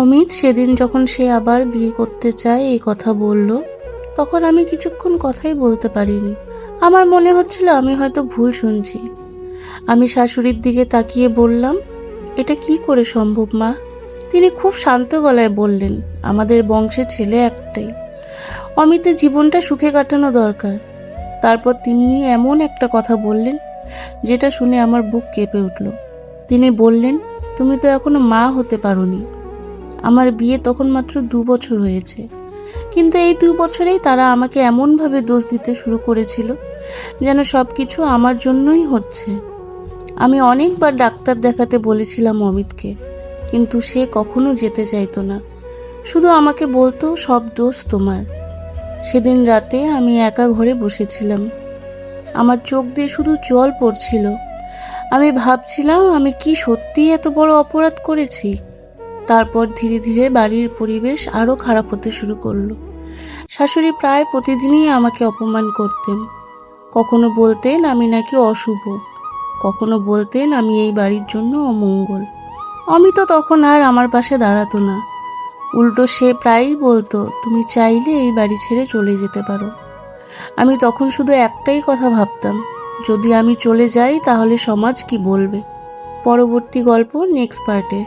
অমিত সেদিন যখন সে আবার বিয়ে করতে চায় এই কথা বলল, তখন আমি কিছুক্ষণ কথাই বলতে পারিনি। আমার মনে হচ্ছিল আমি হয়তো ভুল শুনছি। আমি শাশুড়ির দিকে তাকিয়ে বললাম, এটা কি করে সম্ভব মা? তিনি খুব শান্ত গলায় বললেন, আমাদের বংশের ছেলে একটাই, অমিতের জীবনটা সুখে কাটানো দরকার। তারপর তিনি এমন একটা কথা বললেন যেটা শুনে আমার বুক কেঁপে উঠল। তিনি বললেন, তুমি তো এখনো মা হতে পারোনি। আমার বিয়ে তখন মাত্র 2 বছর হয়েছে, কিন্তু এই 2 বছরেই তারা আমাকে এমনভাবে দোষ দিতে শুরু করেছিল যেন সব কিছু আমার জন্যই হচ্ছে। আমি অনেকবার ডাক্তার দেখাতে বলেছিলাম অমিতকে, কিন্তু সে কখনো যেতে চাইতো না, শুধু আমাকে বলতো সব দোষ তোমার। সেদিন রাতে আমি একা ঘরে বসেছিলাম, আমার চোখ দিয়ে শুধু জল পড়ছিল। আমি ভাবছিলাম আমি কি সত্যিই এত বড় অপরাধ করেছি। তারপর ধীরে ধীরে বাড়ির পরিবেশ আরো খারাপ হতে শুরু করলো। শাশুড়ি প্রায় প্রতিদিনই আমাকে অপমান করতেন। কখনো বলতেন আমি নাকি অশুভ, কখনো বলতেন আমি এই বাড়ির জন্য অমঙ্গল। অমিত তখন আর আমার পাশে দাঁড়াতো না, উল্টো সে প্রায়ই বলতো, তুমি চাইলে এই বাড়ি ছেড়ে চলে যেতে পারো। আমি তখন শুধু একটাই কথা ভাবতাম, যদি আমি চলে যাই তাহলে সমাজ কি বলবে। পরবর্তী গল্প নেক্সট পার্টে।